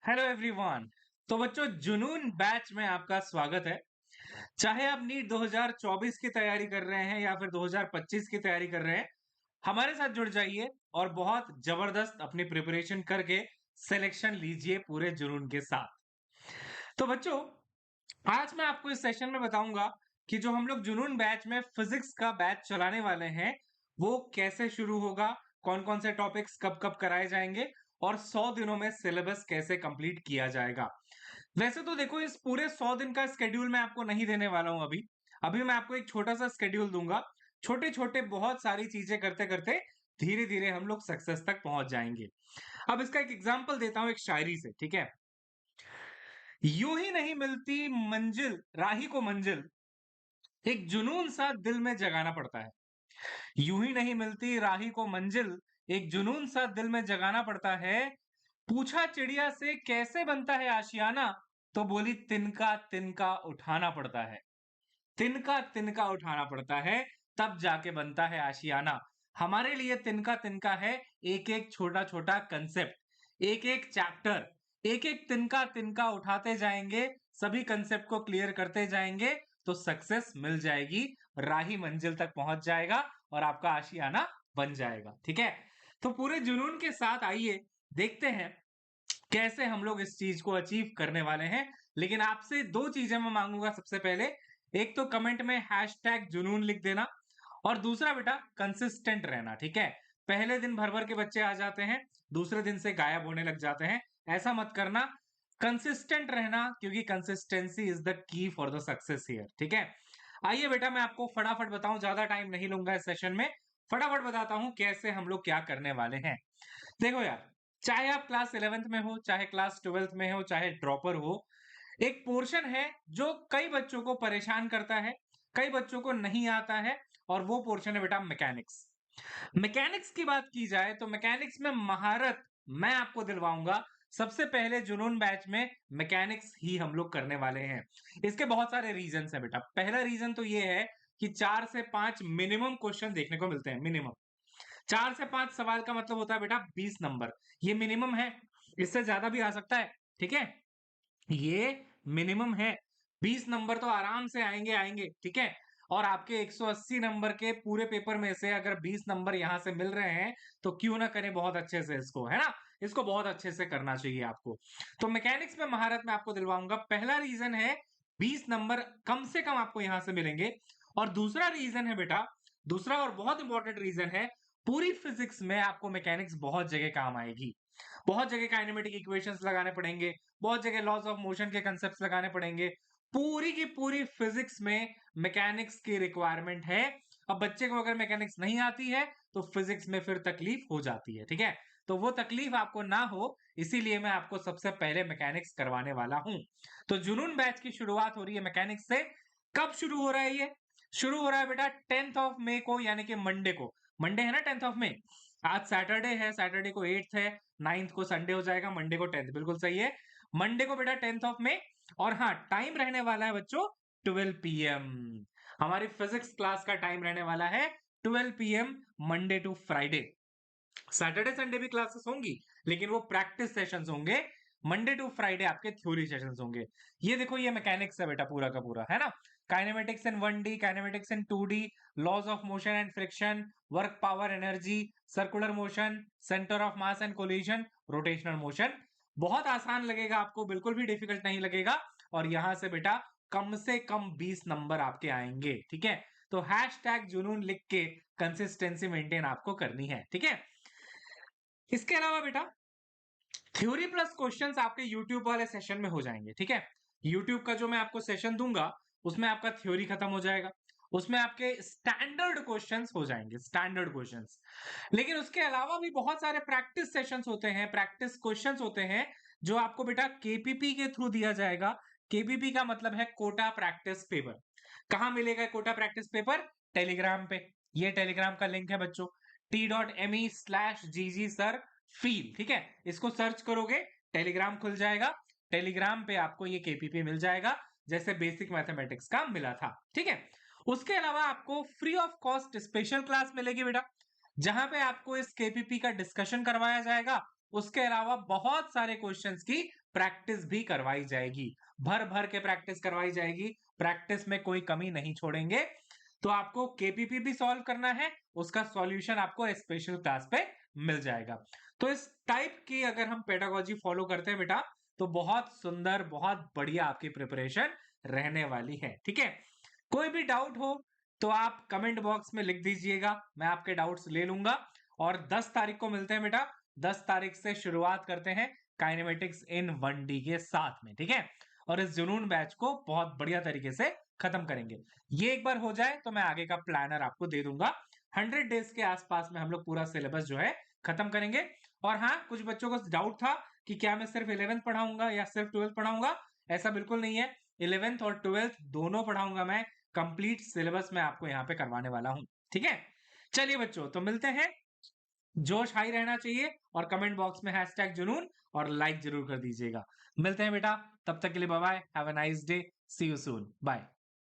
Hello everyone. तो बच्चों, जुनून बैच में आपका स्वागत है। चाहे आप नीट 2024 की तैयारी कर रहे हैं या फिर 2025 की तैयारी कर रहे हैं, हमारे साथ जुड़ जाइए और बहुत जबरदस्त अपनी प्रिपरेशन करके सिलेक्शन लीजिए पूरे जुनून के साथ। तो बच्चों, आज मैं आपको इस सेशन में बताऊंगा कि जो हम लोग जुनून बैच में फिजिक्स का बैच चलाने वाले हैं, वो कैसे शुरू होगा, कौन कौन से टॉपिक्स कब कब कराए जाएंगे और 100 दिनों में सिलेबस कैसे कंप्लीट किया जाएगा। वैसे तो देखो, इस पूरे 100 दिन का स्केड्यूल मैं आपको नहीं देने वाला हूं। अभी अभी मैं आपको एक छोटा सा स्केड्यूल दूंगा। छोटे छोटे बहुत सारी चीजें करते करते धीरे धीरे हम लोग सक्सेस तक पहुंच जाएंगे। अब इसका एक एग्जांपल देता हूं एक शायरी से, ठीक है। यूं ही नहीं मिलती मंजिल, राही को मंजिल एक जुनून सा दिल में जगाना पड़ता है। यूं ही नहीं मिलती राही को मंजिल, एक जुनून सा दिल में जगाना पड़ता है। पूछा चिड़िया से कैसे बनता है आशियाना, तो बोली तिनका तिनका उठाना पड़ता है। तिनका तिनका उठाना पड़ता है, तब जाके बनता है आशियाना। हमारे लिए तिनका तिनका है एक एक छोटा छोटा कंसेप्ट, एक एक चैप्टर, एक एक तिनका तिनका उठाते जाएंगे, सभी कंसेप्ट को क्लियर करते जाएंगे, तो सक्सेस मिल जाएगी, राही मंजिल तक पहुंच जाएगा और आपका आशियाना बन जाएगा। ठीक है, तो पूरे जुनून के साथ आइए देखते हैं कैसे हम लोग इस चीज को अचीव करने वाले हैं। लेकिन आपसे दो चीजें मैं मांगूंगा। सबसे पहले, एक तो कमेंट में हैशटैग जुनून लिख देना, और दूसरा बेटा कंसिस्टेंट रहना। ठीक है, पहले दिन भर भर के बच्चे आ जाते हैं, दूसरे दिन से गायब होने लग जाते हैं। ऐसा मत करना, कंसिस्टेंट रहना, क्योंकि consistency is the key for the success here. ठीक है, आइए बेटा मैं आपको फटाफट बताऊं, ज्यादा टाइम नहीं लूंगा इस सेशन में। फटाफट बताता हूं कैसे हम लोग क्या करने वाले हैं। देखो यार, चाहे आप क्लास 11th में हो, चाहे क्लास 12th में हो, चाहे ड्रॉपर हो, एक पोर्शन है जो कई बच्चों को परेशान करता है, कई बच्चों को नहीं आता है, और वो पोर्शन है बेटा मैकेनिक्स। मैकेनिक्स की बात की जाए तो मैकेनिक्स में महारत मैं आपको दिलवाऊंगा। सबसे पहले जुनून बैच में मैकेनिक्स ही हम लोग करने वाले हैं। इसके बहुत सारे रीजन है बेटा। पहला रीजन तो ये है कि 4 से 5 मिनिमम क्वेश्चन देखने को मिलते हैं। मिनिमम 4 से 5 सवाल का मतलब होता है बेटा 20 नंबर। ये मिनिमम है, इससे ज्यादा भी आ सकता है। ठीक है, ये मिनिमम है। 20 नंबर तो आराम से आएंगे आएंगे। ठीक है, और आपके 180 नंबर के पूरे पेपर में से अगर 20 नंबर यहां से मिल रहे हैं, तो क्यों ना करें बहुत अच्छे से इसको, है ना। इसको बहुत अच्छे से करना चाहिए आपको। तो मैकेनिक्स में महारत मैं आपको दिलवाऊंगा। पहला रीजन है 20 नंबर कम से कम आपको यहां से मिलेंगे। और दूसरा रीजन है बेटा, दूसरा और बहुत इंपॉर्टेंट रीजन है, पूरी फिजिक्स में आपको मैकेनिक्स बहुत जगह काम आएगी। बहुत जगह काइनेमेटिक इक्वेशंस लगाने पड़ेंगे, बहुत जगह लॉज ऑफ मोशन के कंसेप्ट लगाने पड़ेंगे। पूरी की पूरी फिजिक्स में मैकेनिक्स की रिक्वायरमेंट है। अब बच्चे को अगर मैकेनिक्स नहीं आती है, तो फिजिक्स में फिर तकलीफ हो जाती है। ठीक है, तो वो तकलीफ आपको ना हो, इसीलिए मैं आपको सबसे पहले मैकेनिक्स करवाने वाला हूं। तो जुनून बैच की शुरुआत हो रही है मैकेनिक्स से। कब शुरू हो रहा है ये? शुरू हो रहा है बेटा 10th ऑफ मई को, यानी कि मंडे को। मंडे है ना 10th ऑफ मई। आज सैटरडे है, सैटरडे को 8th है, 9th को संडे हो जाएगा, मंडे को 10th। बिल्कुल सही है, मंडे को बेटा 10th ऑफ मई। और हाँ, टाइम रहने वाला है बच्चों 12 PM। हमारी फिजिक्स क्लास का टाइम रहने वाला है 12 PM, Monday to Friday. Saturday Sunday भी क्लासेस होंगी, लेकिन वो प्रैक्टिस सेशंस होंगे। मंडे टू फ्राइडे आपके थ्योरी सेशंस होंगे। ये देखो, ये मैकेनिक्स है बेटा पूरा का पूरा, है ना। Kinematics in 1D, kinematics in 2D, laws of motion and friction, work power energy, circular motion, centre of mass and collision, rotational motion. बहुत आसान लगेगा आपको, बिल्कुल भी डिफिकल्ट नहीं लगेगा। और यहां से बेटा कम से कम 20 नंबर आपके आएंगे। ठीक है, तो हैशटैग जुनून लिख के कंसिस्टेंसी मेंटेन आपको करनी है। ठीक है, इसके अलावा बेटा थ्योरी प्लस क्वेश्चंस आपके यूट्यूब वाले सेशन में हो जाएंगे। ठीक है, यूट्यूब का जो मैं आपको सेशन दूंगा, उसमें आपका थ्योरी खत्म हो जाएगा। उसमें आपके स्टैंडर्ड क्वेश्चंस हो जाएंगे, स्टैंडर्ड क्वेश्चंस। लेकिन उसके अलावा भी बहुत सारे प्रैक्टिस सेशंस होते हैं, प्रैक्टिस क्वेश्चंस होते हैं, जो आपको बेटा केपीपी के थ्रू दिया जाएगा। केपीपी का मतलब है कोटा प्रैक्टिस पेपर। कहां मिलेगा कोटा प्रैक्टिस पेपर? टेलीग्राम पे। ये टेलीग्राम का लिंक है बच्चों, t.me/ggsir फील। ठीक है, इसको सर्च करोगे, टेलीग्राम खुल जाएगा। टेलीग्राम पे आपको ये केपीपी मिल जाएगा, जैसे बेसिक मैथमेटिक्स का मिला था। ठीक है, उसके अलावा आपको free of cost special class मिलेगी बेटा, जहां पे आपको इस केपीपी का डिस्कशन करवाया जाएगा। उसके अलावा बहुत सारे क्वेश्चंस की प्रैक्टिस भी करवाई जाएगी, भर भर के प्रैक्टिस करवाई जाएगी, प्रैक्टिस में कोई कमी नहीं छोड़ेंगे। तो आपको केपीपी भी सॉल्व करना है, उसका सॉल्यूशन आपको स्पेशल क्लास पे मिल जाएगा। तो इस टाइप की अगर हम पेडागोजी फॉलो करते हैं बेटा, तो बहुत सुंदर, बहुत बढ़िया आपकी प्रिपरेशन रहने वाली है। ठीक है, कोई भी डाउट हो तो आप कमेंट बॉक्स में लिख दीजिएगा, मैं आपके डाउट्स ले लूंगा। और 10 तारीख को मिलते हैं बेटा, 10 तारीख से शुरुआत करते हैं काइनेमेटिक्स इन 1D के साथ में। ठीक है, और इस जुनून बैच को बहुत बढ़िया तरीके से खत्म करेंगे। ये एक बार हो जाए तो मैं आगे का प्लानर आपको दे दूंगा। 100 डेज के आसपास में हम लोग पूरा सिलेबस जो है खत्म करेंगे। और हाँ, कुछ बच्चों को डाउट था कि क्या मैं सिर्फ 11th पढ़ाऊंगा या सिर्फ 12th पढ़ाऊंगा, ऐसा बिल्कुल नहीं है। 11th और 12th दोनों पढ़ाऊंगा मैं, कंप्लीट सिलेबस में आपको यहाँ पे करवाने वाला हूँ। ठीक है, चलिए बच्चों, तो मिलते हैं। जोश हाई रहना चाहिए, और कमेंट बॉक्स में हैशटैग जुनून और लाइक जरूर कर दीजिएगा। मिलते हैं बेटा, तब तक के लिए bye bye, have a nice day, see you soon, bye.